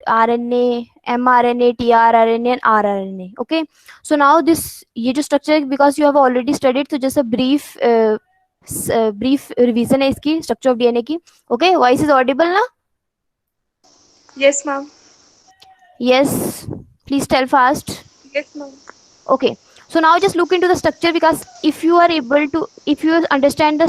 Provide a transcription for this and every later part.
RNA, mRNA, tRNA and rRNA. Okay, so now this ये जो structure, because you have already studied, so just a brief revision है इसकी structure of DNA की. Okay, voice is audible ना? Yes, ma'am. Yes, please tell fast. Yes, ma'am. Okay, so now just look into the structure, because if you are able to, if you understand the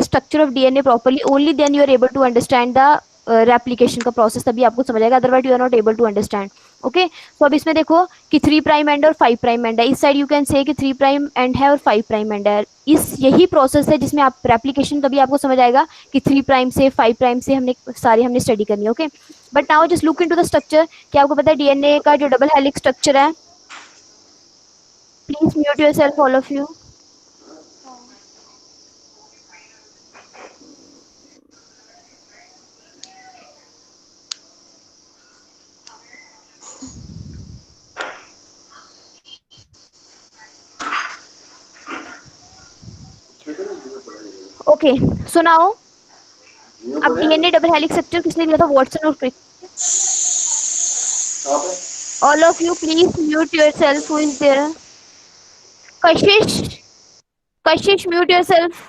structure of DNA properly, only then you are able to understand the replication का process, तभी आपको समझ आएगा, otherwise you are not able to understand. Okay, so अब इसमें देखो कि 3 prime and और 5 प्राइम एंड है, इस साइड यू कैन से कि 3 प्राइम एंड है और 5 प्राइम एंड है. इस यही प्रोसेस है जिसमें आप रेप्लिकेशन, तभी आपको समझ आएगा कि 3 प्राइम से 5 प्राइम से हमने स्टडी करनी है. Okay, but now just look into the structure. क्या आपको पता है डीएनए का जो डबल हेलिक्स स्ट्रक्चर है? Please mute yourself, all of you. Okay, so now अब डीएनए डबल हेलिक्स स्ट्रक्चर किसने दिया था? वॉटसन और क्रिक. All of you, please mute yourself. Who is there? Kashish, Kashish, mute yourself.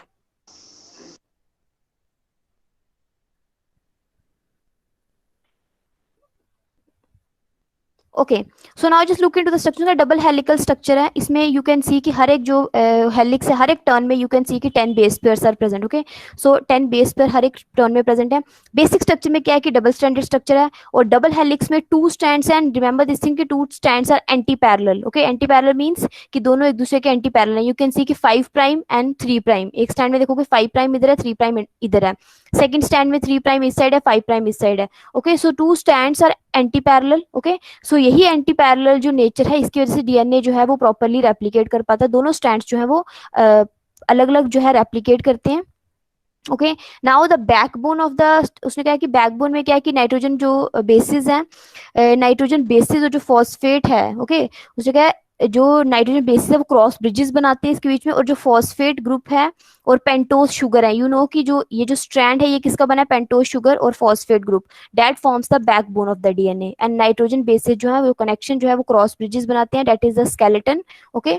Okay, so now just look into the structure. का double helical structure है, इसमें you can see कि हर एक जो हेलिक्स है, हर एक टर्न में यू कैन सी कि 10 base pairs are present. Okay, so 10 base pair हर एक टर्न में प्रेजेंट है. बेसिक स्ट्रक्चर में क्या है कि डबल स्टैंडर्ड स्ट्रक्चर है, और डबल हेलिक्स में 2 स्टैंड्स हैं. एंड रिमेंबर दिस थिंग कि 2 stands are anti parallel. Okay, anti parallel means कि दोनों एक दूसरे के एंटी पैरेलल है. यू कैन सी कि 5 प्राइम एंड 3 प्राइम. एक स्टैंड में देखोगे 5 प्राइम इधर है, 3 प्राइम इधर है. सेकंड स्टैंड में 3 प्राइम इस साइड है, 5 प्राइम इस साइड है. Okay, so 2 stands are anti parallel. Okay, so यही एंटी पैरेलल जो नेचर है, इसकी वजह से डीएनए जो है वो प्रॉपरली रेप्लिकेट कर पाता है. दोनों स्ट्रैंड्स जो है वो अलग अलग जो है रेप्लिकेट करते हैं. Okay, now the backbone of the, उसने कहा कि बैकबोन में क्या है कि नाइट्रोजन जो बेसिस है, नाइट्रोजन बेसिस और जो फॉस्फेट है. ओके, उसने कहा जो नाइट्रोजन बेसिस है वो क्रॉस ब्रिजेस बनाते हैं इसके बीच में, और जो फॉस्फेट ग्रुप है और पेंटोज शुगर है, यू नो कि जो ये जो स्ट्रैंड है ये किसका बना है? पेंटोज शुगर और phosphate group. That forms the backbone of the DNA. And nitrogen bases जो है वो कनेक्शन जो है वो क्रॉस ब्रिजेस बनाते हैं, that is the skeleton. Okay,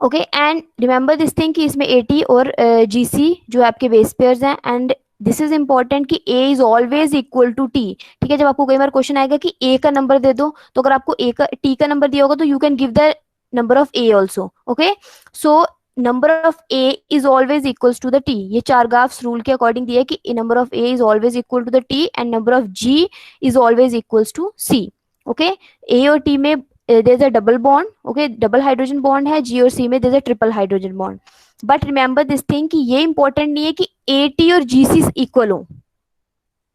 okay, and remember this thing कि इसमें एटी और जीसी जो आपके बेस पेयर्स हैं. एंड दिस इज इंपॉर्टेंट कि A is always equal to T. ठीक है, जब आपको कई बार क्वेश्चन आएगा कि ए का नंबर दे दो, तो अगर आपको ए का टी का नंबर दिया होगा तो you can give the number of A also. Okay, so number of A is always equals to the T. ये चारगाफ्स रूल के अकॉर्डिंग दिया है कि number of A is always equal to the T and number of G is always equals to C. Okay, A और T में there's a double bond. Okay, double hydrogen bond है. G और C में there's a triple hydrogen bond. But remember this thing कि ये important नहीं है कि ए टी और जी सी इक्वल हो.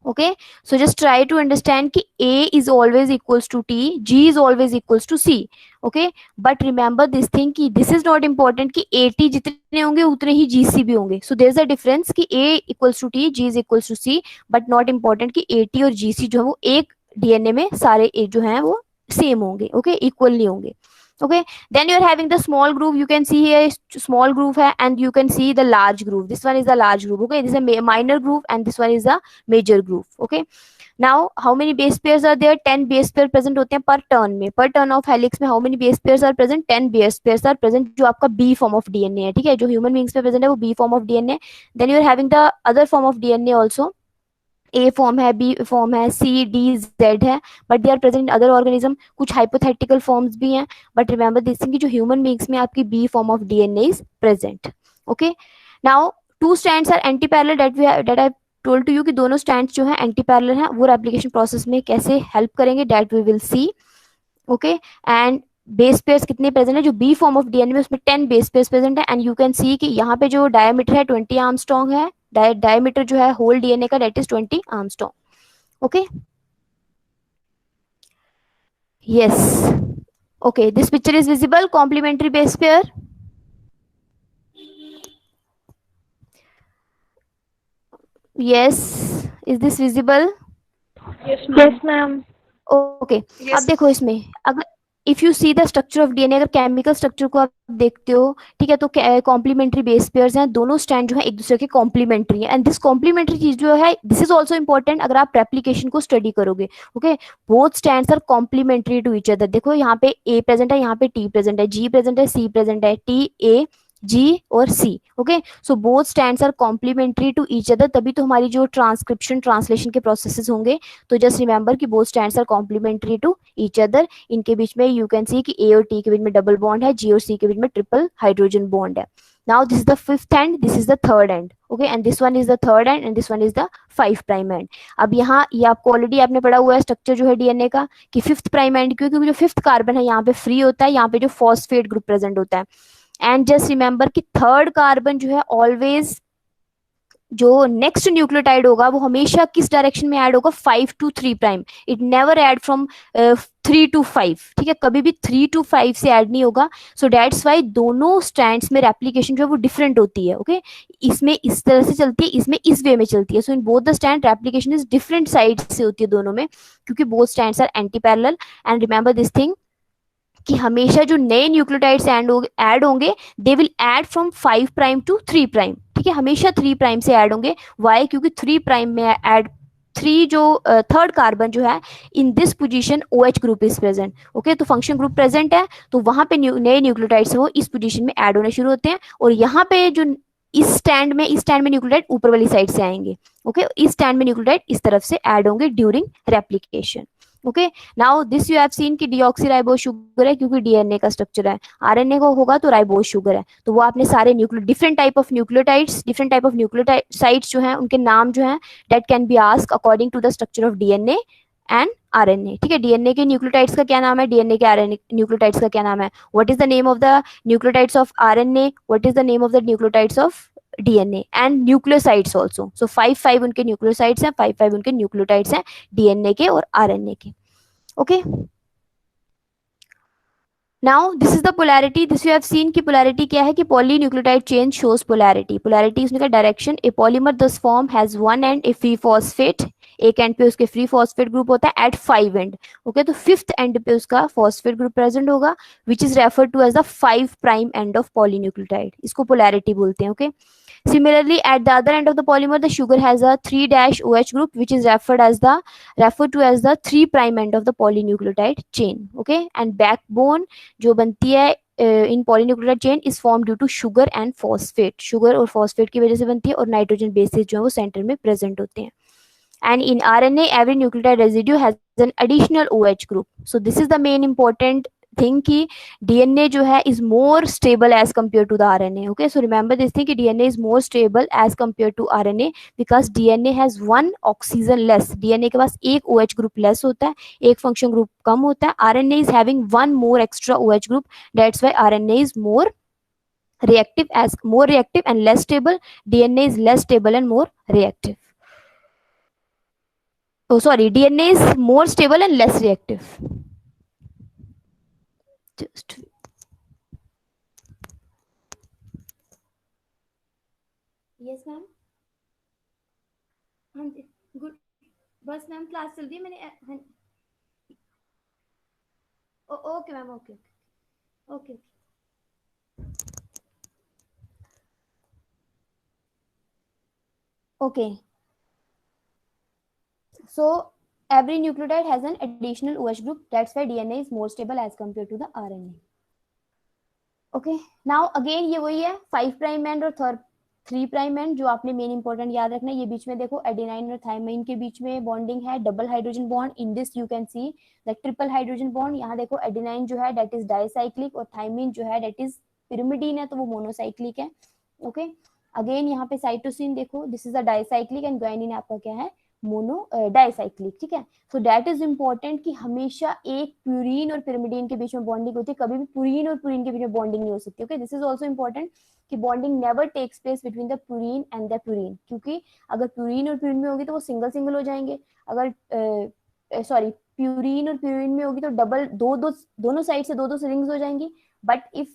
Okay, so just try to understand कि A is always equals to T, G is always equals to C. Okay, but remember this thing कि this is not important कि A T जितने होंगे उतने ही जी C भी होंगे. So there is a difference कि A equals to T, G is equals to C, but not important कि A T और जी सी जो है वो एक डीएनए में सारे एक जो है वो सेम होंगे. ओके, इक्वल नहीं होंगे. Okay, then you are having the small groove. You can see here small groove hai, and you can see the large groove. This one is the large groove. Okay, this is a minor groove and this one is the major groove. Okay, now how many base pairs are there? 10 base pair present होते हैं per turn में. Per turn of helix में how many base pairs are present? 10 base pairs are present, जो आपका B form of DNA है. ठीक है, जो human beings में present है वो B form of DNA. Then you are having the other form of DNA also. A form है, बी फॉर्म है, सी डी जेड है, but they are present in other organism. कुछ hypothetical forms भी हैं, but remember this thing कि जो human beings में आपकी B form of DNA is present. Okay, now 2 strands are anti parallel. That I told to you कि दोनों strands जो है एंटी पैरेलल हैं. वो रेप्लिकेशन प्रोसेस में कैसे हेल्प करेंगे that we will see. Okay, and base pairs कितने प्रेजेंट है? जो बी फॉर्म ऑफ डीएनए में उसमें 10 बेस पेयर्स प्रेजेंट है. एंड यू कैन सी कि यहाँ पे जो डायमीटर है 20 आर्मस्ट्रॉन्ग है. डायमीटर जो है होल डीएनए का that is 20 Armstrong. Okay, yes. Okay, this picture is visible. Complementary base pair. Yes, is this visible? Yes, ma'am. Yes, ma'am. Okay, अब Yes. देखो इसमें अगर if you see the structure of DNA, अगर chemical structure को आप देखते हो, ठीक है, तो कॉम्प्लीमेंट्री बेस पेयर्स हैं, दोनों स्ट्रैंड जो है एक दूसरे के कॉम्प्लीमेंट्री है, एंड दिस कॉम्प्लीमेंट्री चीज जो है, दिस इज ऑल्सो इंपॉर्टेंट अगर आप रेप्लिकेशन को स्टडी करोगे। Okay, both strands are complementary to each other. देखो यहाँ पे ए प्रेजेंट है, यहाँ पे टी प्रेजेंट है, जी प्रेजेंट है, सी प्रेजेंट है, टी ए जी और C. Okay, so both stands are complementary to each other, तभी तो हमारी जो ट्रांसक्रिप्शन ट्रांसलेशन के प्रोसेसेस होंगे। तो जस्ट रिमेंबर कि both stands are complementary to each other. इनके बीच में यू कैन सी कि ए और टी के बीच में डबल बॉन्ड है, जी और सी के बीच में ट्रिपल हाइड्रोजन बॉन्ड है। Now this is the fifth and, this is the third and. Okay, and this one is the third and and this one is the 5' and. अब यहाँ ये आपको ऑलरेडी आपने पढ़ा हुआ है स्ट्रक्चर जो है डीएनए का, कि फिफ्थ प्राइम एंड क्यों, क्योंकि जो फिफ्थ कार्बन है यहाँ पे फ्री होता है, यहाँ पे जो फॉस्फेट ग्रुप प्रेजेंट होता है। एंड जस्ट रिमेंबर कि थर्ड कार्बन जो है ऑलवेज, जो नेक्स्ट न्यूक्लियोटाइड होगा वो हमेशा किस डायरेक्शन में ऐड होगा, 5 to 3'। It never add from 3 to 5। ठीक है, कभी भी 3 to 5 से ऐड नहीं होगा। सो डेट्स वाई दोनों स्ट्रैंड्स में रेप्लिकेशन जो है वो डिफरेंट होती है। ओके, इसमें इस तरह से चलती है, इसमें इस वे में चलती है। So in both the strand replication is different side से होती है दोनों में, क्योंकि both strands are anti parallel. And remember this thing कि हमेशा जो नए न्यूक्लियोटाइड्स ऐड होंगे, they will add from 5' to 3'। ठीक है, हमेशा 3' से ऐड होंगे। वाई, क्योंकि 3' में ऐड थ्री जो थर्ड कार्बन जो है, in this position OH group is present. Okay, तो फंक्शन ग्रुप प्रेजेंट है, तो वहां पे नए न्यूक्लियोटाइड्स वो इस पोजीशन में ऐड होने शुरू होते हैं, और यहाँ पे जो इस स्टैंड में न्यूक्लियोटाइड ऊपर वाली साइड से आएंगे। ओके, इस स्टैंड में न्यूक्लियोटाइड इस तरफ से ऐड होंगे during replication. Okay, now this you have scene कि डीऑक्सीराइबोज शुगर है, क्योंकि डीएनए का स्ट्रक्चर है। आरएनए को होगा तो राइबोज शुगर है, तो वो आपने सारे different type of nucleotides, different type of nucleosides जो हैं उनके नाम जो हैं, that can be ask according to the structure of DNA and RNA. ठीक है, डीएनए के न्यूक्लियोटाइड्स का क्या नाम है, डीएनए के आरएनए न्यूक्लियोटाइड्स का क्या नाम है, what is the name of the nucleotides of RNA, what is the name of the nucleotides of DNA, and nucleosides also. So 5 उनके न्यूक्लियोसाइड्स हैं, 5 उनके न्यूक्लियोटाइड्स हैं डीएनए के और आरएनए के। Okay, now this is the polarity. This you have seen कि polarity क्या है, कि polynucleotide chain shows polarity. Polarity उसने का direction, a polymer thus form has one end a free phosphate, एक एंड पे उसके फ्री फॉस्फेट ग्रुप होता है एट 5 एंड। ओके, तो फिफ्थ एंड पे उसका फॉस्फेट ग्रुप प्रेजेंट होगा, which is referred to as the 5' end of polynucleotide. इसको पोलैरिटी बोलते हैं। Okay, similarly at the other end of the polymer the sugar has a 3' OH group which is referred to as the 3' end of the polynucleotide chain. Okay, and backbone जो बनती है इन polynucleotide chain is form due to sugar and phosphate, sugar और phosphate की वजह से बनती है, और नाइट्रोजन बेसिस जो है वो सेंटर में प्रेजेंट होते हैं। And in RNA every nucleotide residue has an additional OH group. So this is the main important thing कि DNA जो है is more stable as compared to the RNA. Okay, so remember this thing कि DNA is more stable as compared to RNA because DNA has one oxygen less. DNA के पास एक OH group less होता है, एक function group कम होता है. RNA is having one more extra OH group. That's why RNA is more reactive and less stable. DNA is less stable and more reactive. Oh, sorry, DNA is more stable and less reactive. Just yes, ma'am. हाँ जी, good. बस ma'am class चल रही है, मैंने okay ma'am, okay okay. Okay, so every nucleotide has an additional OH group. That's why DNA is more stable as compared to the RNA. Okay, now again ये वही है 5' and और 3' and, जो आपने मेन इंपॉर्टेंट याद रखना है। ये बीच में देखो एडेनाइन और थाइमाइन के बीच में बॉन्डिंग है, double hydrogen bond. In this you can see the triple hydrogen bond. यहाँ देखो एडेनाइन जो है दैट इज डाइसाइक्लिक, और थाइमिन जो है दैट इज पिरिमिडीन है, तो वो मोनोसाइक्लिक है। ओके, अगेन यहाँ पे साइटोसिन देखो, this is a dicyclic, and guanine आपका क्या है, मोनो डाइसाइक्लिक। ठीक है, सो दैट इज इंपॉर्टेंट कि हमेशा एक प्यूरिन और पिरिमिडीन के बीच में बॉन्डिंग होती है, कभी भी प्यूरिन और प्यूरिन के बीच में बॉन्डिंग नहीं हो सकती। Okay, this is also important कि bonding never takes place between the purine and the purine, क्योंकि अगर प्यूरिन और प्यूरिन में होगी तो वो सिंगल सिंगल हो जाएंगे, अगर सॉरी प्यूरिन और प्यूरिन में होगी तो डबल दोनों साइड से दो रिंग्स हो जाएंगी। But if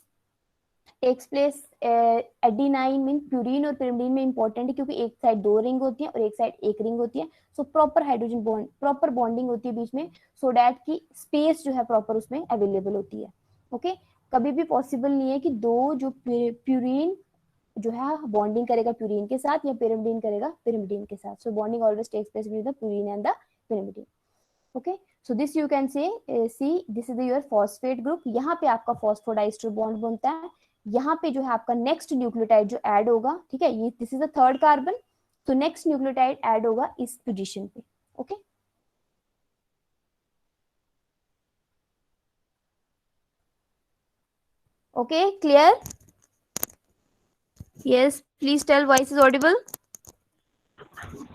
takes place adenine mean purine और pyrimidine में इंपॉर्टेंट है क्योंकि एक साइड दो रिंग होती है और एक साइड एक रिंग होती है, so proper hydrogen bond, proper bonding होती है बीच में, सो डैट की स्पेस जो है प्रॉपर उसमें अवेलेबल होती है। ओके, कभी भी पॉसिबल नहीं है कि दो जो प्यूरिन जो है बॉन्डिंग करेगा प्यूरिन के साथ या pyrimidine करेगा pyrimidine के साथ, so bonding always takes place with the purine and the pyrimidine। Okay, so this you can say see this is your phosphate group, यहाँ पे आपका फॉस्फोडाइस्टर बॉन्ड बनता है, यहाँ पे जो है आपका नेक्स्ट न्यूक्लियोटाइड जो ऐड होगा, ठीक है, ये this is the third carbon, तो नेक्स्ट न्यूक्लियोटाइड ऐड होगा इस पोजीशन पे। Okay, okay clear? Yes, please tell voice is audible.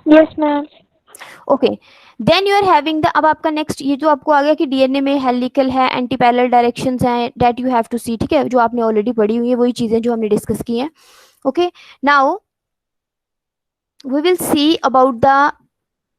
Yes, ma'am. Okay, then you are having the, अब आपका नेक्स्ट ये जो आपको आ गया कि डीएनए में हेलिकल है, एंटी पैरेलल डायरेक्शंस हैं, दैट यू हैव टू सी, ठीक है, जो आपने ऑलरेडी पढ़ी हुई है वही चीजें जो हमने डिस्कस की हैं। Okay, now we will see about the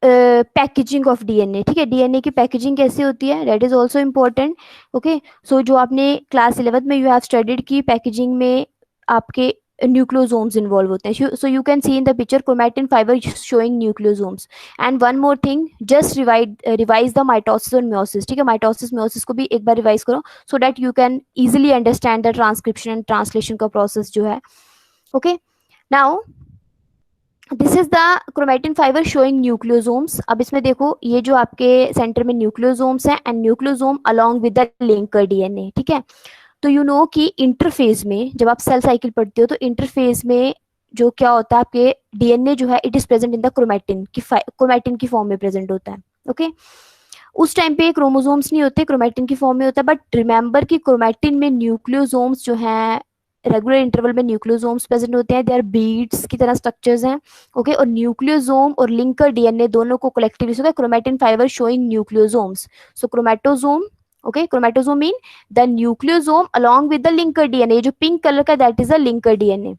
packaging of DNA, ठीक है, डीएनए की पैकेजिंग कैसे होती है, that is also important. Okay, so जो आपने क्लास 11th में यू हैव स्टडीड की पैकेजिंग में आपके न्यूक्लियोसोम्स इन्वॉल्व होते हैं, so you can see in the picture chromatin fibre showing nucleosomes. And one more thing, just revise the mitosis और meiosis, ठीक है, माइटोसिस म्योसिस को भी एक बार रिवाइज करो so that you can easily understand the transcription and translation का process जो है। Okay, now this is the chromatin fibre showing nucleosomes. अब इसमें देखो ये जो आपके सेंटर में न्यूक्लियोसोम्स हैं and nucleosome along with the linker DNA, ठीक है, तो यू नो कि इंटरफेज में जब आप सेल साइकिल पढ़ते हो तो इंटरफेज में जो क्या होता है आपके डीएनए जो है it is present in the chromatin की फॉर्म में प्रेजेंट होता है। ओके, उस टाइम पे क्रोमोसोम्स नहीं होते, क्रोमैटिन की फॉर्म में होता है, बट रिमेंबर कि क्रोमैटिन में न्यूक्लियोसोम्स जो हैं रेगुलर इंटरवल में न्यूक्लियोसोम्स प्रेजेंट होते हैं, दे आर बीड्स की तरह स्ट्रक्चर्स हैं। ओके, और न्यूक्लियोसोम और लिंकर डीएनए दोनों को कलेक्टिवली होता है chromatin fibre showing nucleosomes. So chromatosome, okay, chromatosome mean the nucleosome along with the linker DNA, जो पिंक कलर का that is the linker DNA,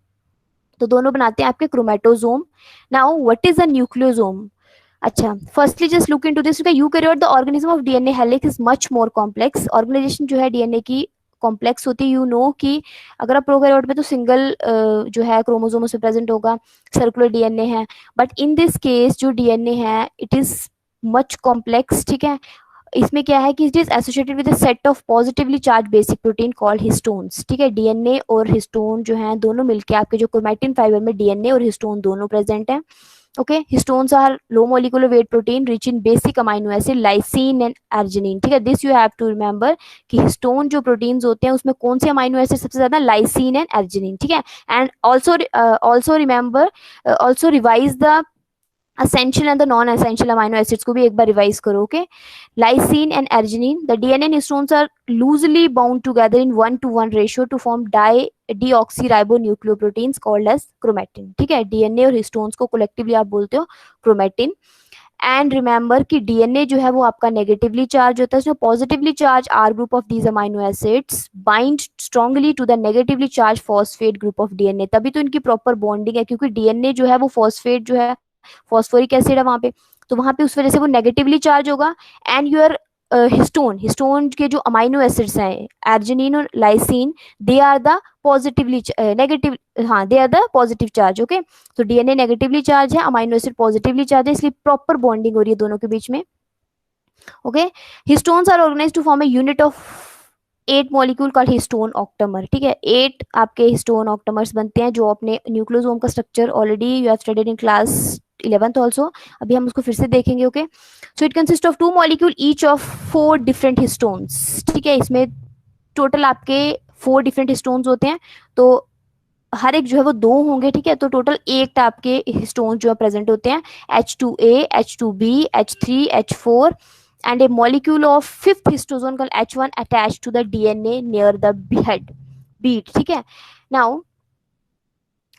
तो दोनों बनाते हैं आपके chromatosome. Now what is a nucleosome? अच्छा, firstly just look into this, eukaryote the organism of DNA helix is much more complex, organisation जो है डीएनए की कॉम्प्लेक्स होती है। यू नो कि अगर आप प्रोकैरियोट में तो सिंगल जो है क्रोमोसोम उसमें प्रेजेंट होगा, सर्कुलर डीएनए है, बट इन दिस केस जो डीएनए है इट इज मच कॉम्प्लेक्स, ठीक है, इसमें क्या है कि it is associated with a set of positively charge basic protein called histones, ठीक है, डीएनए और हिस्टोन जो है दोनों मिलके आपके जो क्रोमैटिन फाइबर में डीएनए और हिस्टोन दोनों प्रेजेंट है। Okay, histones are low molecular weight protein rich in basic amino acid lysine and arginine, ठीक है, this you have to remember कि हिस्टोन जो प्रोटीन्स होते हैं उसमें कौन से अमाइनो एसिड सबसे ज्यादा, लाइसिन एंड अर्जिनिन, ठीक है, and also remember, also revise the essential and the non essential amino acids को भी एक बार रिवाइज करो। Okay, lysine and arginine, the DNA and histones are loosely bound together in 1:1 ratio to form deoxyribonucleoproteins called as chromatin, ठीक है, DNA और histones को collectively आप बोलते हो क्रोमेटिन। एंड रिमेंबर कि डीएनए जो है वो आपका नेगेटिवली चार्ज होता है, so positively charge R group of these amino acids bind strongly to the negatively charge phosphate group of DNA, तभी तो इनकी प्रॉपर बॉन्डिंग है, क्योंकि डीएनए जो है वो फॉस्फेट जो है फॉस्फोरिक एसिड है वहां पे, तो वहां पे उस वजह से वो नेगेटिवली चार्ज होगा। एंड यूर हिस्टोन के जो अमाइनो एसिड्स हैं अर्जिनिन और lysine, they are the positively negative, हाँ they are the positive charge. Okay, तो डीएनए नेगेटिवली चार्ज है, अमाइनो एसिड पॉजिटिवली चार्ज है, इसलिए प्रॉपर बॉन्डिंग हो रही है दोनों के बीच में। Okay, histones are organised to form a unit of 8 molecule called histone octamer, ठीक है, 8 आपके हिस्टोन ऑक्टामर्स बनते हैं, जो अपने न्यूक्लियोसोम का structure already you have studied in class 11th also, अभी हम उसको फिर से देखेंगे। Okay, so it consist of 2 molecule each of 4 different histones, ठीक है, इसमें टोटल आपके 4 डिफरेंट हिस्टोन्स होते हैं, तो हर एक जो है वो 2 होंगे, ठीक है, तो टोटल 8 आपके हिस्टोन जो है प्रेजेंट होते हैं, H2A, H2B, H3, H4 and a molecule of fifth histosome called H1 attached to the DNA near the bead, ठीक है। Now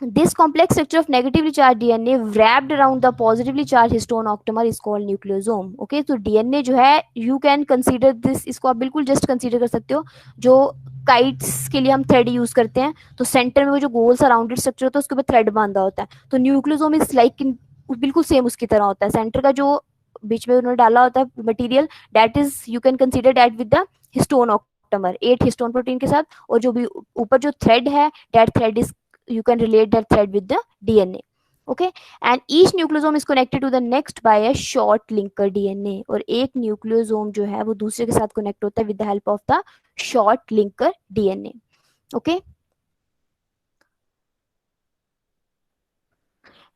this complex structure of negatively charged DNA wrapped around the positively charged histone octamer is called nucleosome। okay, तो DNA जो है you can consider this, इसको आप बिल्कुल just consider कर सकते हो, जो काइट्स के लिए हम थ्रेड यूज करते हैं, तो सेंटर में वो जो गोल सराउंडेड स्ट्रक्चर होता है उसके ऊपर थ्रेड बांधा होता है, तो न्यूक्लियोसोम इज लाइक बिल्कुल सेम उसकी तरह होता है, सेंटर का जो बीच में उन्होंने डाला होता है material, that is you can consider that with the histone octamer 8 histone protein के साथ, और जो भी ऊपर जो थ्रेड है, that thread is, you can relate that thread with the DNA. Okay, and each nucleosome is connected to the next by a short linker DNA, और एक न्यूक्लियोसोम जो है वो दूसरे के साथ कनेक्ट होता है with the help of the short linker DNA. Okay,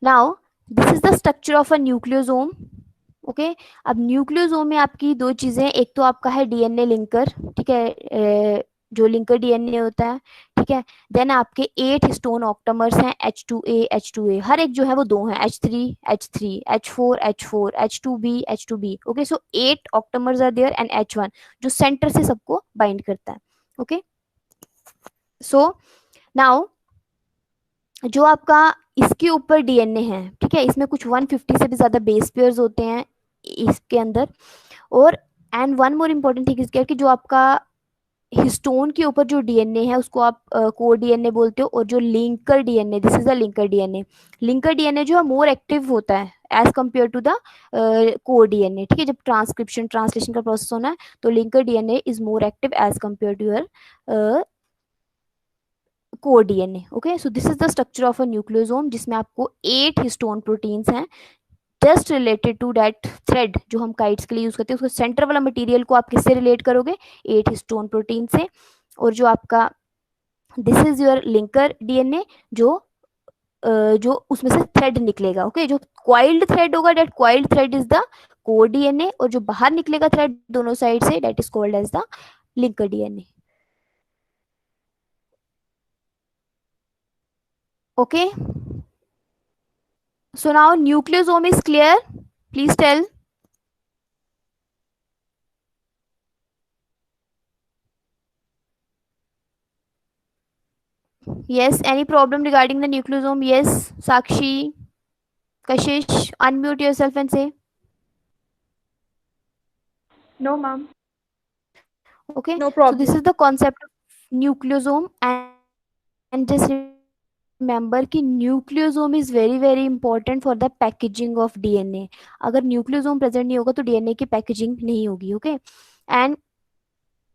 now this is the structure of a nucleosome. Okay, अब न्यूक्लियोसोम में आपकी दो चीजें, एक तो आपका है डीएनए लिंकर, ठीक है, जो लिंकर डीएनए होता है, ठीक है। देन आपके 8 हिस्टोन ऑक्टोमर्स हैं, H2A H2A, हर एक जो है वो दो हैं, H3 H3 H4 H4 H2B H2B। Okay, so 8 octomers are there and H1 जो सेंटर से सबको बाइंड करता है। ओके, सो नाउ जो आपका इसके ऊपर डीएनए है, ठीक है, इसमें कुछ 150 से भी ज्यादा बेस पेयर्स होते हैं इसके अंदर। और and one more important thing इसके कि जो आपका हिस्टोन के ऊपर जो डीएनए है उसको आप को डीएनए बोलते हो, और जो linker DNA, this is the linker DNA. Linker DNA जो है मोर एक्टिव होता है as compare to the core DNA, ठीक है। जब ट्रांसक्रिप्शन ट्रांसलेशन का प्रोसेस होना है तो linker DNA is more active as compare to your core DNA. Okay, so this is the structure of a nucleosome, जिसमें आपको 8 हिस्टोन प्रोटीन्स हैं just related to that thread जो हम काइट्स के लिए यूज करते हैं। उसको सेंटर वाला मटेरियल को आप किससे रिलेट करोगे, 8 हिस्टोन प्रोटीन से। और जो आपका this is your linker DNA, जो उसमें से थ्रेड निकलेगा। ओके, जो क्वाइल्ड थ्रेड होगा, that coiled thread is the core DNA, और जो बाहर निकलेगा थ्रेड दोनों साइड से, that is called as the linker DNA. Okay, so now nucleosome is clear, please tell. Yes, any problem regarding the nucleosome? Yes, Sakshi, Kashish, unmute yourself and say. No, ma'am. Okay, No so this problem. is the concept of nucleosome, and just remember कि nucleosome is very very important for the packaging of DNA. अगर nucleosome present नहीं होगा तो DNA की packaging नहीं होगी। Okay, and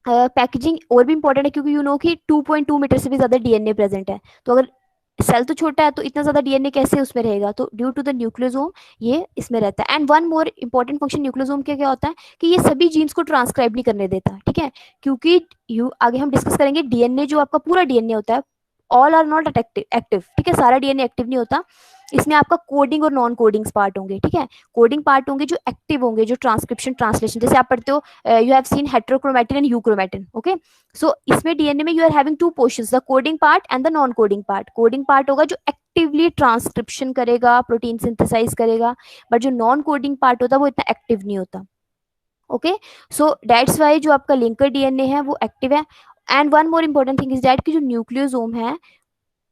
packaging और भी इंपॉर्टेंट है क्योंकि यू नो कि 2.2 मीटर से भी ज्यादा डीएनए प्रेजेंट है, तो अगर सेल तो छोटा है तो इतना ज्यादा डीएनए कैसे उसमें रहेगा, तो ड्यू टू द न्यूक्लियोसोम ये इसमें रहता है। And one more important function nucleosome का क्या होता है कि ये सभी जीन्स को ट्रांसक्राइब नहीं करने देता, ठीक है, क्योंकि यू आगे हम डिस्कस करेंगे डीएनए जो आपका पूरा डीएनए होता है, ऑल आर नॉट एक्टिव, ठीक है, सारा डीएनए एक्टिव नहीं होता। इसमें आपका कोडिंग और नॉन कोडिंग पार्ट होंगे, ठीक है। कोडिंग पार्ट होंगे जो एक्टिव होंगे, जो ट्रांसक्रिप्शन ट्रांसलेशन, जैसे आप पढ़ते हो you have seen heterochromatin and euchromatin. Okay, so इसमें डीएनए में you are having two portions, the coding part and the non coding part. Coding part होगा जो एक्टिवली ट्रांसक्रिप्शन करेगा, प्रोटीन सिंथेसाइज करेगा, बट जो नॉन कोडिंग पार्ट होता है वो इतना एक्टिव नहीं होता। ओके, सो दैट्स वाई जो आपका लिंकर डीएनए है वो एक्टिव है। And one more important thing is that कि जो न्यूक्लियोसोम है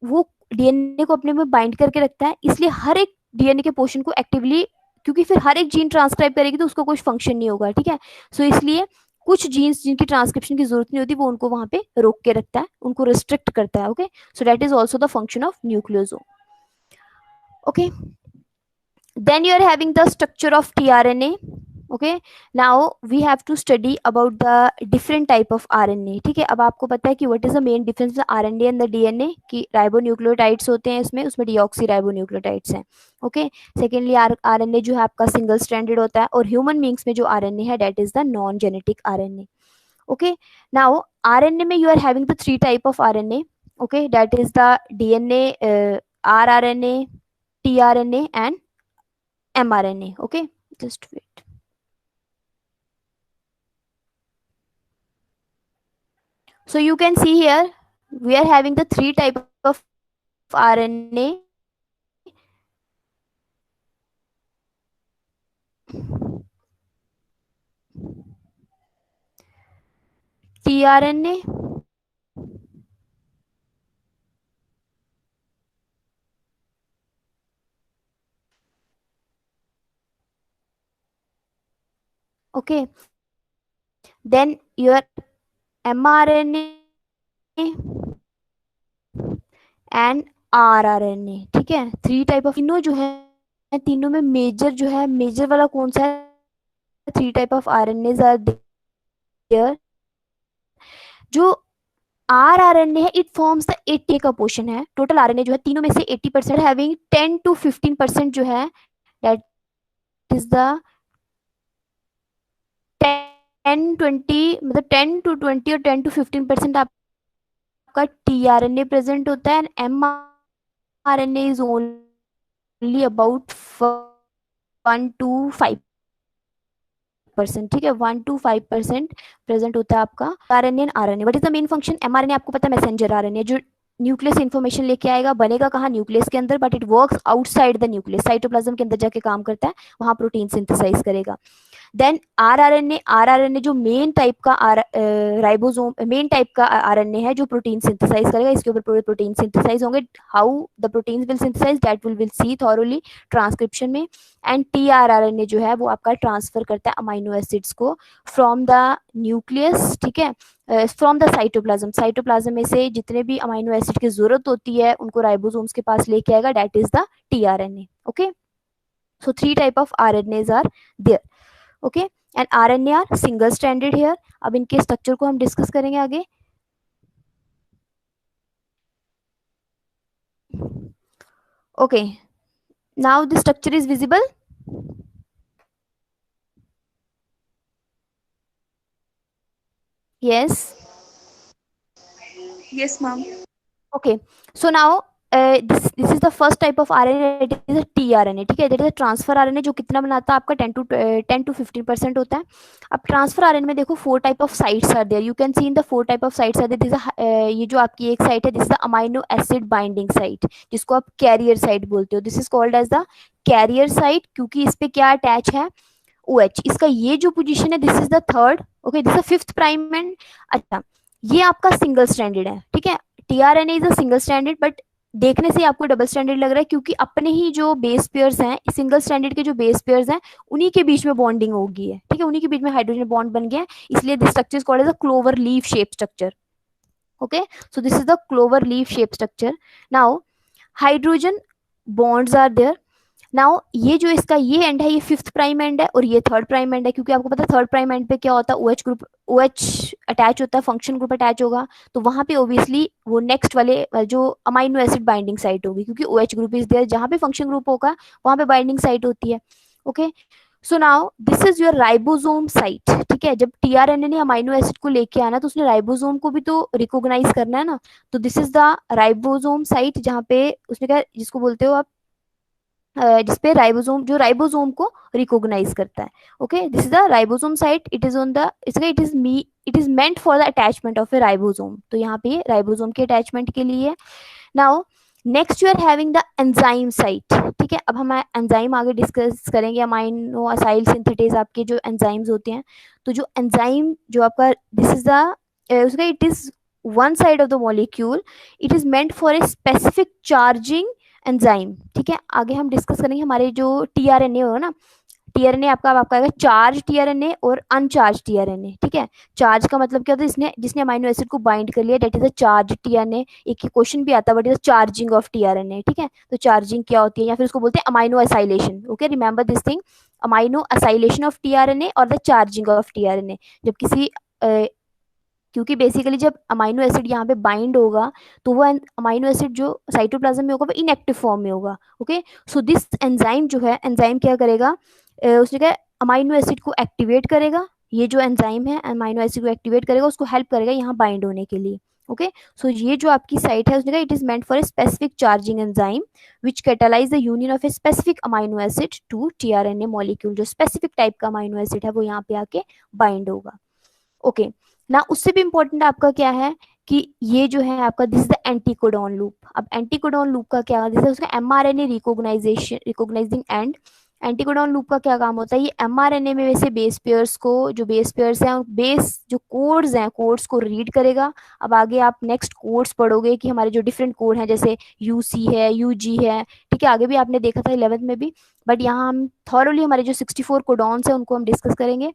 वो डीएनए को अपने में बाइंड करके रखता है, इसलिए हर एक डीएनए के पोर्शन को एक्टिवली, क्योंकि फिर हर एक जीन ट्रांसक्राइब करेगी तो उसका कोई फंक्शन नहीं होगा, ठीक है। सो इसलिए कुछ जीन्स जिनकी ट्रांसक्रिप्शन की जरूरत नहीं होती वो उनको वहां पे रोक के रखता है, उनको रिस्ट्रिक्ट करता है। Okay, so that is also the function of nucleosome. Okay, then you are having the structure of tRNA. Okay, now we have to study about the different type of RNA, ठीक है। अब आपको पता है कि what is the main difference RNA and the DNA, कि ribonucleotides होते हैं इसमें, उसमें डीऑक्सी राइबोन्यूक्लियोटाइड्स हैं। ओके, सेकेंडली RNA जो है आपका सिंगल स्ट्रैंडेड होता है, और ह्यूमन बींग्स में जो RNA है that is the non genetic RNA। Okay, now RNA में you are having the 3 type of RNA, okay, that is the DNA, rRNA, tRNA and mRNA. Okay, just wait. So you can see here we are having the 3 type of RNA. tRNA, okay, then your mRNA and rRNA, ठीक है। 3 type of, तीनों जो है तीनों में major जो है, major वाला कौन सा है, 3 type of RNAs are there, जो RNA है इट फॉर्म्स द 80 का पोर्शन है, टोटल RNA जो है तीनों में से 80% हैविंग 10 to 15% जो है दैट इज द 10-20 मतलब 10 to 20 और 10 to 15% आपका tRNA प्रेजेंट होता है and mRNA is only about 1 to 5%, ठीक है, 1 to 5% प्रेजेंट होता है आपका RNA and RNA। What is the main function? mRNA आपको पता है मैसेंजर RNA जो न्यूक्लियस इन्फॉर्मेशन लेके आएगा, बनेगा कहाँ? न्यूक्लियस के अंदर, but it works outside the nucleus, cytoplasm के अंदर जाके काम करता है, वहां प्रोटीन सिंथेसाइज करेगा। देन आरआरएनए जो मेन टाइप का राइबोसोम मेन टाइप का आरएनए है जो प्रोटीन सिंथेसाइज करेगा, इसके ऊपर पूरे प्रोटीन सिंथेसाइज होंगे। How the protein will synthesise that will see thoroughly transcription में। एंड टीआरआरएनए जो है वो आपका ट्रांसफर करता है अमाइनो एसिड्स को फ्रॉम द न्यूक्लियस, ठीक है, फ्रॉम द साइटोप्लाज्म में से जितने भी अमाइनो एसिड की जरूरत होती है उनको राइबोसोम्स के पास लेके आएगा, that is the tRNA. Okay, so 3 type of RNAs are there. Okay, and RNA are single stranded here. अब इनके स्ट्रक्चर को हम डिस्कस करेंगे आगे। Okay, now the structure is visible. Yes, Yes, ma'am. okay, so now this is the first type of RNA, it is a tRNA, ठीक है, that is a transfer RNA जो कितना बनाता है आपका 10 to 15% होता है। अब ट्रांसफर RNA में देखो 4 type of sites are there, you can see in the 4 type of sites are there. This ये जो आपकी एक साइट है this is the amino acid binding site जिसको आप कैरियर साइट बोलते हो, this is called as the carrier site क्योंकि इस पे क्या अटैच है? OH। इसका ये जो पोजीशन है this is the third, okay, this is fifth prime and. अच्छा, ये आपका सिंगल स्ट्रैंडेड है, ठीक है, tRNA is a single stranded, but देखने से आपको डबल स्टैंडर्ड लग रहा है क्योंकि अपने ही जो बेस पेयर्स हैं, सिंगल स्टैंडर्ड के जो बेस पेयर्स हैं उन्हीं के बीच में बॉन्डिंग होगी है, ठीक है, उन्हीं के बीच में हाइड्रोजन बॉन्ड बन गया है, इसलिए this structure is called as a clover leaf shape structure. Okay, so this is the clover leaf shape structure. Now hydrogen bonds are there. Now ये जो इसका ये एंड है ये फिफ्थ प्राइम एंड है और ये थर्ड प्राइम एंड है, क्योंकि आपको पता है थर्ड प्राइम एंड पे क्या होता है? OH ग्रुप, OH अटैच होता है, फंक्शन ग्रुप अटैच होगा, तो वहां पे ऑब्वियसली वो नेक्स्ट वाले जो अमाइनो एसिड बाइंडिंग साइट होगी, क्योंकि OH ग्रुप इज देयर, जहां पे फंक्शन ग्रुप होगा वहां पे बाइंडिंग साइट होती है। Okay, so now this is your ribosome site, ठीक है, जब टीआरएनए ने अमाइनो एसिड को लेके आना तो उसने राइबोसोम को भी तो रिकॉग्नाइज करना है ना, तो this is the ribosome site जहाँ पे उसने क्या जिसको बोलते हो आप जिसपे राइबोसोम जो राइबोसोम को रिकॉग्नाइज करता है। Okay, this is the ribosome site, it is on the इसका it is meant for the attachment of a ribosome, तो यहाँ पे राइबोसोम के अटैचमेंट के लिए। Now next you are having the enzyme site, ठीक है, अब हम एंजाइम आगे डिस्कस करेंगे, अमाइनो असाइल सिंथेटेज आपके जो एंजाइम्स होते हैं, तो जो एंजाइम जो आपका दिस इज द उसका it is one side of the molecule, it is meant for a specific charging enzyme, ठीक है, आगे हम डिस्कस करेंगे हमारे जो टीआरएनए हो ना, टीआरएनए आपका आएगा चार्ज टीआरएनए और अनचार्ज टीआरएनए, ठीक है, चार्ज का मतलब क्या होता है? इसने जिसने अमाइनो एसिड को बाइंड कर लिया that is a charge tRNA. एक क्वेश्चन भी आता है what is the charging of tRNA, ठीक है, तो चार्जिंग क्या होती है या फिर उसको बोलते हैं amino acylation. Okay, remember this thing, amino acylation of tRNA और द चार्जिंग ऑफ टीआरएनए। जब किसी क्योंकि बेसिकली जब अमाइनो एसिड यहाँ पे बाइंड होगा तो वो अमाइनो एसिड जो साइटोप्लाज्म में होगा वो इनएक्टिव फॉर्म में होगा। ओके, सो दिस एंजाइम जो है, एंजाइम क्या करेगा? उसने क्या अमाइनो एसिड को एक्टिवेट करेगा, ये जो एंजाइम है अमाइनो एसिड को एक्टिवेट करेगा, उसको हेल्प करेगा यहाँ बाइंड होने के लिए। ओके, सो ये जो आपकी साइट है उसने कहा it is meant for a specific charging enzyme which catalyse the union of a specific amino acid to tRNA molecule, जो स्पेसिफिक टाइप का अमाइनो एसिड है वो यहाँ पे आके बाइंड होगा। ओके, ना उससे भी इम्पोर्टेंट आपका क्या है कि ये जो है आपका this is the anticodon loop. अब एंटीकोडॉन लूप का क्या दिस है उसका mRNA recognising and. Anticodon loop का क्या काम होता है? ये एमआरएनए में वैसे बेस पेयर्स को जो बेस पेयर्स हैं बेस जो कोड्स हैं कोड्स को रीड करेगा। अब आगे आप नेक्स्ट कोड्स पढ़ोगे कि हमारे जो डिफरेंट कोड हैं जैसे यूसी है, यूजी है, ठीक है, आगे भी आपने देखा था 11th में भी, बट यहाँ हम थॉरली हमारे जो 64 कोडॉन्स हैं उनको हम डिस्कस करेंगे।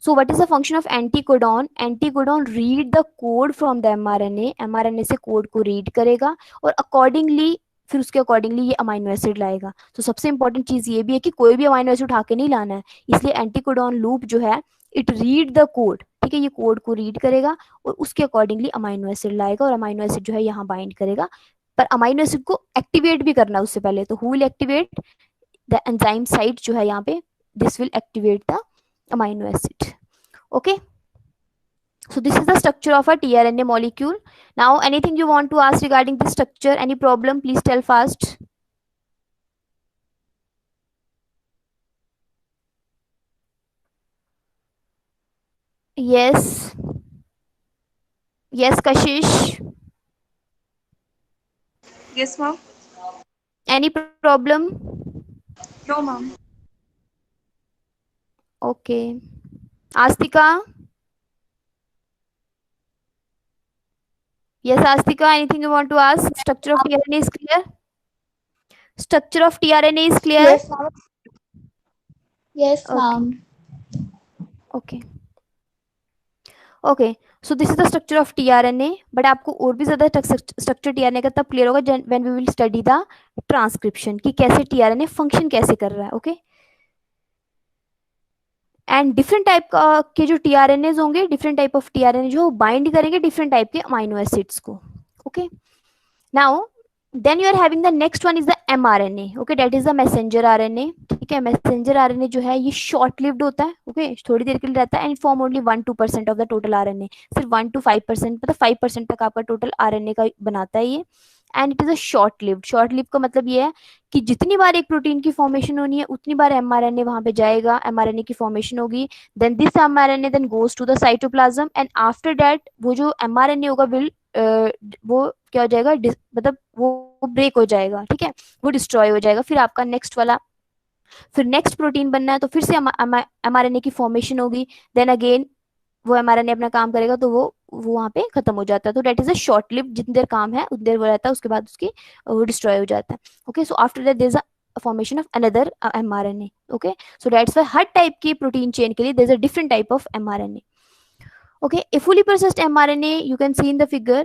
So what is the function of anticodon? Anticodon read the code from the mRNA, mRNA से कोड को रीड करेगा और अकॉर्डिंगली फिर उसके अकॉर्डिंगली ये अमाइनो एसिड लाएगा। तो सबसे इंपॉर्टेंट चीज ये भी है कि कोई भी अमाइनो एसिड उठा के नहीं लाना है, इसलिए एंटीकोडॉन लूप जो है इट रीड द कोड, ठीक है, ये कोड को रीड करेगा और उसके अकॉर्डिंगली अमाइनो एसिड लाएगा और अमाइनो एसिड जो है यहाँ बाइंड करेगा। पर अमाइनो एसिड को एक्टिवेट भी करना उससे पहले, तो who will activate the enzyme site जो है यहाँ पे, this will activate the amino acid. Okay, so this is the structure of a tRNA molecule. Now anything you want to ask regarding this structure, any problem, please tell fast. Yes, yes, Kashish. Yes, ma'am. Any problem? No, ma'am. Okay. Astika? Yes, Astika, anything you want to ask? Structure of tRNA is clear? Structure of tRNA is clear? Yes, ma'am. Yes, Okay. ma'am. Okay. Okay, so this is the structure of tRNA, but आपको और भी ज्यादा structure tRNA का तब clear होगा when we will study the transcription, कि कैसे tRNA function कैसे कर रहा है। ओके, एंड डिफरेंट टाइप के जो टीआरएनए होंगे, डिफरेंट टाइप ऑफ टीआरएनए जो बाइंड करेंगे डिफरेंट टाइप के अमाइनो एसिड्स को। Okay, now then you are having the next one is the mRNA, okay, that is the messenger RNA, ठीक है। Messenger RNA जो है ये शॉर्ट लिव्ड होता है, ओके, थोड़ी देर के लिए रहता है, and form only 1-2% of the total RNA, सिर्फ 1 to 5%, मतलब 5% तक आपका टोटल आरएनए का बनाता है ये। And it is a short lived, short live का मतलब ये है कि जितनी बार एक प्रोटीन की फॉर्मेशन होनी है उतनी बार एमआरएनए वहां पे जाएगा, एमआरएनए की फॉर्मेशन होगी, then this mRNA then goes to the cytoplasm, and after that वो जो एमआरएनए होगा विल वो क्या हो जाएगा, मतलब वो ब्रेक हो जाएगा, ठीक है, वो डिस्ट्रॉय हो जाएगा। फिर आपका नेक्स्ट वाला, फिर नेक्स्ट प्रोटीन बनना है तो फिर से एमआरएनए की फॉर्मेशन होगी, देन अगेन वो एमआरएनए अपना काम करेगा तो वो वहां पे खत्म हो जाता है। तो that is a short live, जितनी देर काम है उतनी देर वो रहता है, उसके बाद उसकी वो डिस्ट्रॉय हो जाता है। Okay, so after that there is a formation of another mRNA. Okay, so that's why हर टाइप की प्रोटीन चेन के लिए there is a different type of mRNA. Okay, a fully processed mRNA, you can see in the figure,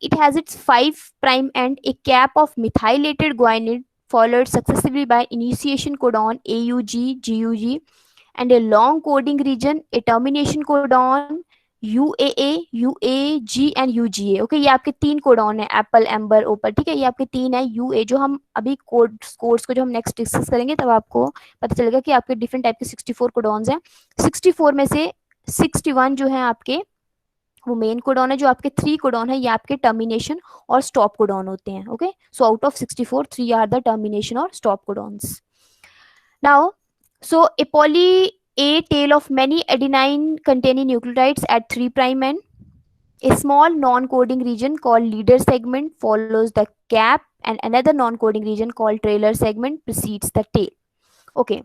it has its 5 prime end, a cap of methylated guanide followed successively by initiation codon AUG, GUG, and a long coding region, a termination codon UAA, UAG and UGA. Okay, ये आपके 3 codon है, Apple, amber, ओपल, ठीक है, ये आपके 3 है। UA जो हम अभी कोड्स को जो हम नेक्स्ट डिस्कस करेंगे तब आपको पता चलेगा कि आपके डिफरेंट टाइप के 64 कोडॉन्स हैं। 64 में से 61 जो है आपके वो मेन कोडॉन है, जो आपके 3 कोडॉन है ये आपके टर्मिनेशन और स्टॉप कोडॉन होते हैं। Okay, so out of 64 3 are the termination और stop codons. Now so a poly A tail of many adenine containing nucleotides at 3 prime end. A small non-coding region called leader segment follows the cap and another non-coding region called trailer segment precedes the tail. Okay.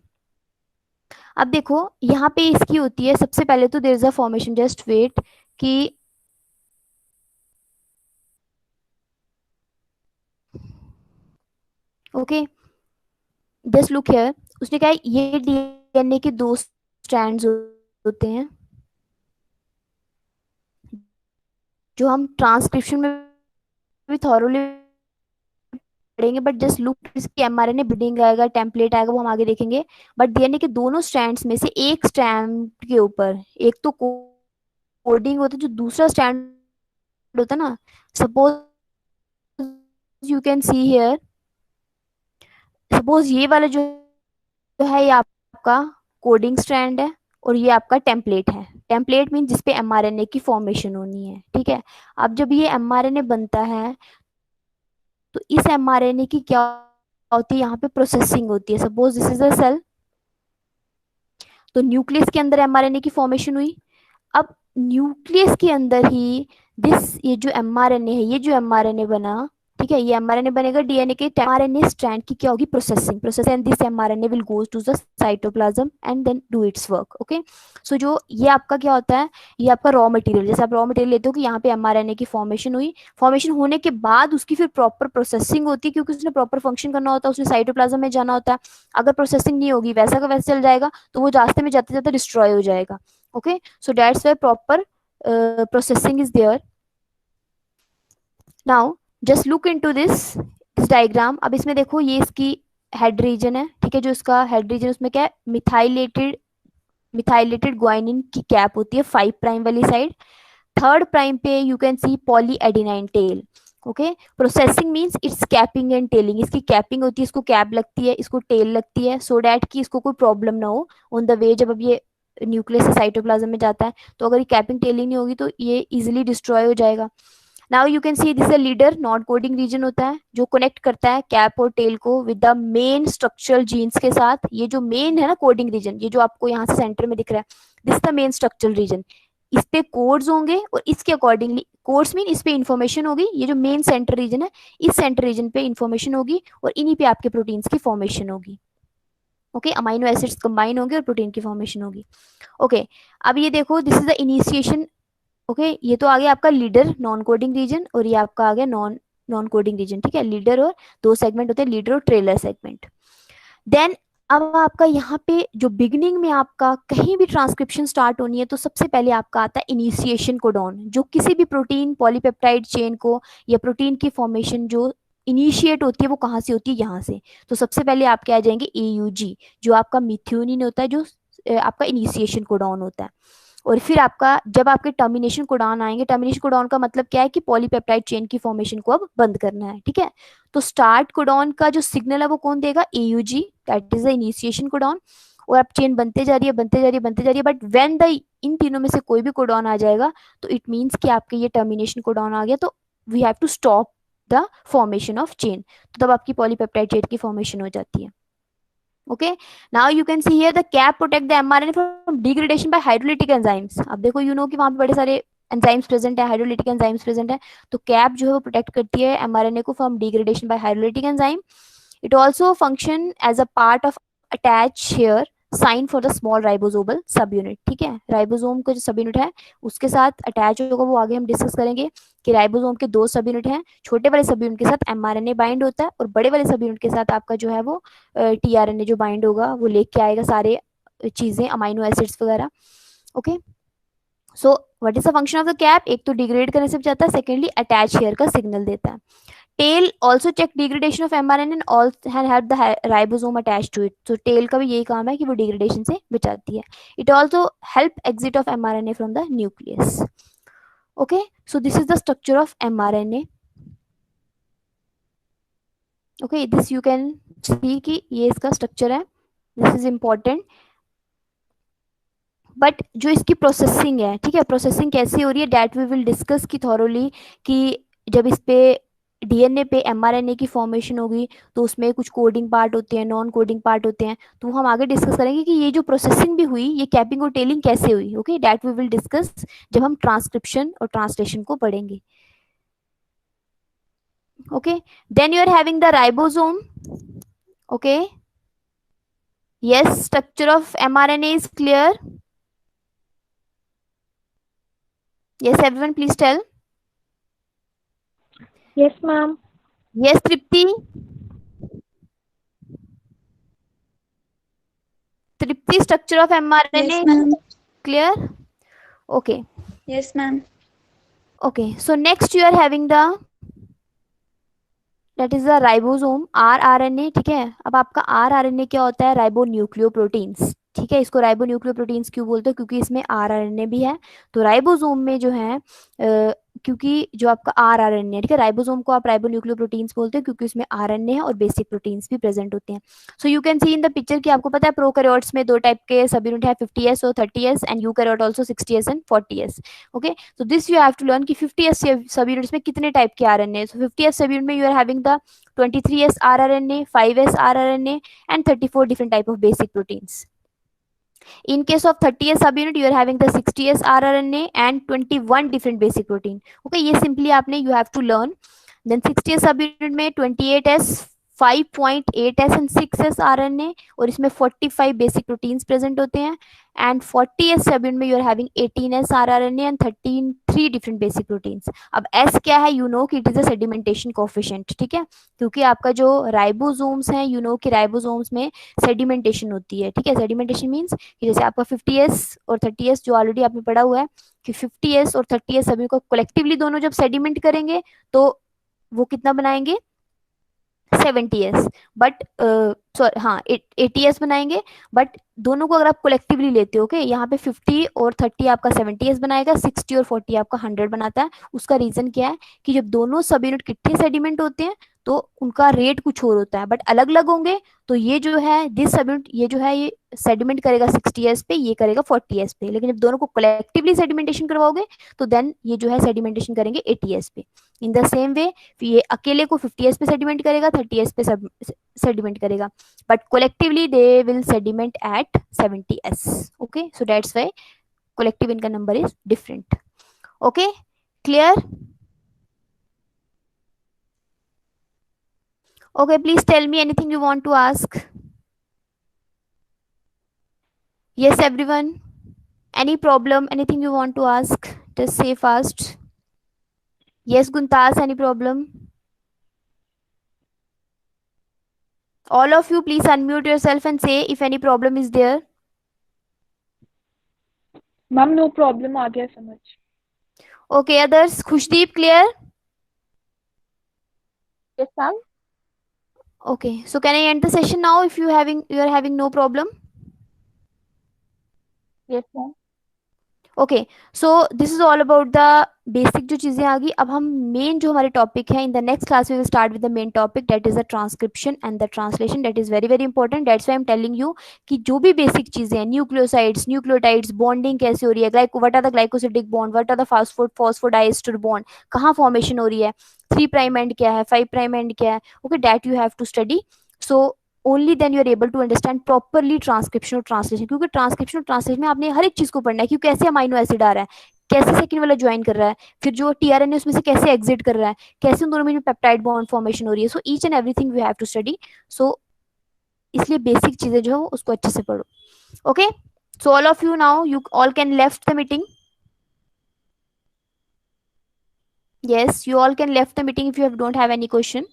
अब देखो यहाँ पे इसकी होती है, सबसे पहले तो there is a formation, just wait, कि ओके जस्ट लुक हियर, उसने कहा ये डीएनए के 2 स्ट्रैंड्स होते हैं जो हम ट्रांसक्रिप्शन में भी थॉरोली पढ़ेंगे, बट जस्ट लुक, इसकी एमआरएनए बिल्डिंग आएगा, टेम्पलेट आएगा, वो हम आगे देखेंगे। बट डीएनए के दोनों स्ट्रैंड्स में से एक स्ट्रैंड के ऊपर एक तो कोडिंग होता है, जो दूसरा स्ट्रैंड होता है ना, suppose you can see here, suppose ये वाला जो है ये आपका कोडिंग स्ट्रैंड है और ये आपका टेम्पलेट है। टेम्पलेट मीन जिसपे एमआरएनए की फॉर्मेशन होनी है, ठीक है। अब जब ये एमआरएनए बनता है तो इस एमआरएनए की क्या होती है, यहाँ पे प्रोसेसिंग होती है। Suppose this is a cell, तो न्यूक्लियस के अंदर एमआरएनए की फॉर्मेशन हुई। अब न्यूक्लियस के अंदर ही ये जो एमआरएनए है, ये जो एमआरएनए बना, ठीक है, ये एमआरएनए बनेगा डीएनए के, एमआरएनए स्ट्रैंड की क्या होगी, process, and this mRNA will goes to the cytoplasm and then do its work. Okay, so जो ये आपका क्या होता है, ये आपका रॉ मटेरियल, जैसे आप रॉ मटेरियल लेते हो कि यहाँ पे एमआरएनए की फॉर्मेशन हुई, फॉर्मेशन होने के बाद उसकी फिर प्रॉपर प्रोसेसिंग होती है, क्योंकि उसने प्रॉपर फंक्शन करना होता है, उसने साइटोप्लाज्म में जाना होता है। अगर प्रोसेसिंग नहीं होगी, वैसा का वैसा चल जाएगा, तो वो रास्ते में जाते जाते डिस्ट्रॉय हो जाएगा। Okay, so that's why proper processing is there. Now just look into this diagram. अब इसमें देखो ये इसकी हेड रीजन है, ठीक है, जो इसका हेड रीजन उसमें क्या है, मिथाइलेटेड मिथाइलेटेड ग्वाइनिन की कैप होती है 5 प्राइम वाली साइड। थर्ड प्राइम पे you can see poly adenine tail. Okay, processing means it's capping and tailing, इसकी कैपिंग होती है, इसको कैप लगती है, इसको टेल लगती है, सो डैट कि इसको कोई प्रॉब्लम ना हो ऑन द वे जब अब ये न्यूक्लियस से साइटोप्लाज्म में जाता है। तो अगर ये कैपिंग टेलिंग नहीं होगी तो ये इजिली डिस्ट्रॉय हो जाएगा। Now you can see this a leader non coding region होता है जो कनेक्ट करता है कैप और टेल को with the main structural genes के साथ। ये जो मेन है ना कोडिंग रीजन, ये जो आपको यहाँ से सेंटर में दिख रहा है, this the main structural region. इस पे कोड्स होंगे और इसके अकॉर्डिंगली कोड्स मीन इस पे इंफॉर्मेशन होगी। ये जो मेन सेंटर रीजन है, इस सेंटर रीजन पे इंफॉर्मेशन होगी और इन्हीं पे आपके प्रोटीन्स की फॉर्मेशन होगी। ओके, अमाइनो एसिड्स कंबाइन होंगे और प्रोटीन की फॉर्मेशन होगी। ओके, अब ये देखो this is the initiation. Okay, ये तो आ गया आपका लीडर नॉन कोडिंग रीजन और ये आपका आ गया नॉन नॉन कोडिंग रीजन। ठीक है, लीडर और दो सेगमेंट होते हैं, लीडर और ट्रेलर सेगमेंट। देन अब आपका यहाँ पे जो बिगिनिंग में आपका कहीं भी ट्रांसक्रिप्शन स्टार्ट होनी है तो सबसे पहले आपका आता है इनिशिएशन कोडॉन, जो किसी भी प्रोटीन पॉलीपेप्टाइड चेन को या प्रोटीन की फॉर्मेशन जो इनिशिएट होती है वो कहाँ से होती है, यहाँ से। तो सबसे पहले आपके आ जाएंगे AUG, जो आपका मिथ्योनिन होता है, जो आपका इनिशिएशन कोडॉन होता है। और फिर आपका जब आपके टर्मिनेशन कोडॉन आएंगे, टर्मिनेशन कोडॉन का मतलब क्या है कि पॉलीपेप्टाइड चेन की फॉर्मेशन को अब बंद करना है। ठीक है, तो स्टार्ट कोडॉन का जो सिग्नल है वो कौन देगा, AUG, that is the initiation codon. और अब चेन बनते जा रही है, बनते जा रही है, बनते जा रही है, बट व्हेन द इन तीनों में से कोई भी कोडॉन आ जाएगा तो इट मीन्स कि आपके ये टर्मिनेशन कोडॉन आ गया, तो we have to stop the formation of chain. तो तब आपकी पॉलीपेप्टाइड चेन की फॉर्मेशन हो जाती है। Okay, now you can see here the cap protect the mRNA from degradation by hydrolytic enzymes. अब देखो यू नो कि वहां पे बड़े सारे एंजाइम्स प्रेजेंट है, हाइड्रोलिटिक एंजाइम्स प्रेजेंट है, तो कैप जो है वो प्रोटेक्ट करती है mRNA को from degradation by hydrolytic enzyme. It also function as a part of attach here sign for the small ribosomal sub unit. ठीक है, राइबोसोम का जो सब यूनिट है उसके साथ अटैच होगा, वो आगे हम डिस्कस करेंगे कि राइबोसोम के दो सब यूनिट हैं। छोटे वाले सब यूनिट के साथ mRNA बाइंड होता है और बड़े वाले सब यूनिट के साथ आपका जो है वो tRNA जो बाइंड होगा वो लेके आएगा सारे चीजें, अमाइनो एसिड्स वगैरह। Okay, so what is the function of the cap, एक तो डिग्रेड करने से बचाता है, सेकेंडली अटैच हेयर का सिग्नल देता है। Tail also check degradation of mRNA and also help the ribosome attach to it. तो टेल का भी यही काम है कि वो डिग्रेडेशन से बचाती है। It also help exit of mRNA from the nucleus. Okay, so this is the structure of mRNA। Okay, this you can see कि ये इसका स्ट्रक्चर है, दिस इज इम्पोर्टेंट। बट जो इसकी प्रोसेसिंग है, ठीक है, प्रोसेसिंग कैसी हो रही है डेट वी विल डिस्कस की थॉरोली, कि जब इस पे DNA पे mRNA की फॉर्मेशन होगी तो उसमें कुछ कोडिंग पार्ट होते हैं, नॉन कोडिंग पार्ट होते हैं, तो हम आगे डिस्कस करेंगे कि ये जो प्रोसेसिंग भी हुई ये कैपिंग और टेलिंग कैसे हुई। Okay, that we will discuss जब हम ट्रांसक्रिप्शन और ट्रांसलेशन को पढ़ेंगे। Okay, then you are having the ribosome. Okay, yes, structure of mRNA is clear. Yes, everyone, please tell. Yes, ma'am. Yes, Tripti. Tripti, structure of mRNA Yes, ma'am. clear? Okay. Yes, ma'am. Okay. So next you are having the that is the ribosome rRNA। ठीक है, अब आपका rRNA क्या होता है, ribo nucleoproteins. ठीक है, इसको राइबो न्यूक्लियोप्रोटीन्स क्यों बोलते हैं, क्योंकि इसमें rRNA भी है। तो राइबोसोम में जो है क्योंकि जो आपका rRNA है, ठीक है, राइबोसोम को आप राइबो न्यूक्लियोप्रोटीन्स बोलते हैं क्योंकि उसमें RNA है और बेसिक प्रोटीन्स भी प्रेजेंट होते हैं। So you can see in the picture कि आपको पता है प्रोकैरियोट्स में दो टाइप के सब यूनिट है, 50s और 30s, and eukaryote also 60s and 40s। Okay, so this you have to learn कि 50s सब यूनिट्स में कितने टाइप के RNA है। सो 50s सब यूनिट में you are having the 23s rRNA, 5s rRNA, and 34 different type of basic proteins. In case of 30s subunit, you are having the 60s rRNA and 21 different basic protein. Okay, ये simply आपने you have to learn. Then 60s subunit में 28s, 5.8s and 6s RNA और इसमें 45 basic proteins present होते हैं। And 40s subunit में you are having 18s rRNA and 3 different basic proteins. अब S क्या है, you know कि it is a sedimentation coefficient। ठीक है, क्योंकि आपका जो राइबोसोम्स हैं, you know कि राइबोसोम्स में सेडिमेंटेशन होती है। ठीक है, सेडिमेंटेशन मीन्स कि जैसे आपका 50s और 30s जो ऑलरेडी आपने पढ़ा हुआ है कि 50s और 30s सभी को कलेक्टिवली दोनों जब सेडिमेंट करेंगे तो वो कितना बनाएंगे, 70s, बट हाँ 80s बनाएंगे, बट दोनों को अगर आप कोलेक्टिवली लेते हो, ओके, यहाँ पे 50 और 30 आपका 70s बनाएगा, 60 और 40 आपका 100 बनाता है। उसका रीजन क्या है कि जब दोनों सब यूनिट इकट्ठे सेडिमेंट होते हैं तो उनका रेट कुछ और होता है, बट अलग अलग होंगे तो ये जो है दिस सब यूनिट, ये जो है ये सेडिमेंट करेगा 60s पे, ये करेगा 40s पे। लेकिन जब दोनों को कलेक्टिवली सेडिमेंटेशन करवाओगे तो देन ये जो है सेडिमेंटेशन करेंगे 80s पे। इन द सेम वे ये अकेले को 50s पे सेडिमेंट करेगा, 30s पे सेडिमेंट करेगा, but collectively they will sediment at 70s. Okay, so that's why collective income number is different. Okay, clear? Okay, please tell me anything you want to ask. Yes, everyone, any problem, anything you want to ask, just say fast. Yes, Guntas, any problem? All of you please unmute yourself and say if any problem is there. Ma'am no problem, आ गया समझ। Okay, others, Khushdeep, clear? Yes ma'am. Okay, so can I end the session now if you are having no problem? Yes ma'am. Okay, so this is all about the basic जो चीजें आ गई। अब हम main जो हमारे topic है, in the next class we will start with the main topic, that is the transcription and the translation. That is very very important. That's why I am telling you कि जो भी basic चीजें हैं, nucleosides, nucleotides, bonding कैसे हो रही है, what are the glycosidic bond, what are the phosphodiester bond, कहाँ फॉर्मेशन हो रही है, 3' एंड क्या है, 5' एंड क्या है, okay, that you have to study. So only then you are able to understand properly transcription और ट्रांसलेशन, क्योंकि ट्रांसक्रिप्शन और ट्रांसलेशन में आपने हर एक चीज को पढ़ना है कि कैसे अमाइनो एसिड आ रहा है, कैसे सेकंड वाला ज्वाइन कर रहा है, फिर जो टीआरएनए उसमें से कैसे एग्जिट कर रहा है, कैसे उन दोनों में पेप्टाइड बॉन्ड फॉर्मेशन हो रही है। So each and everything we have to study. So इसलिए बेसिक चीजें जो है उसको अच्छे से पढ़ो। Okay, so all of you now you all can left the meeting. Yes, you all can left the meeting if you don't have any question.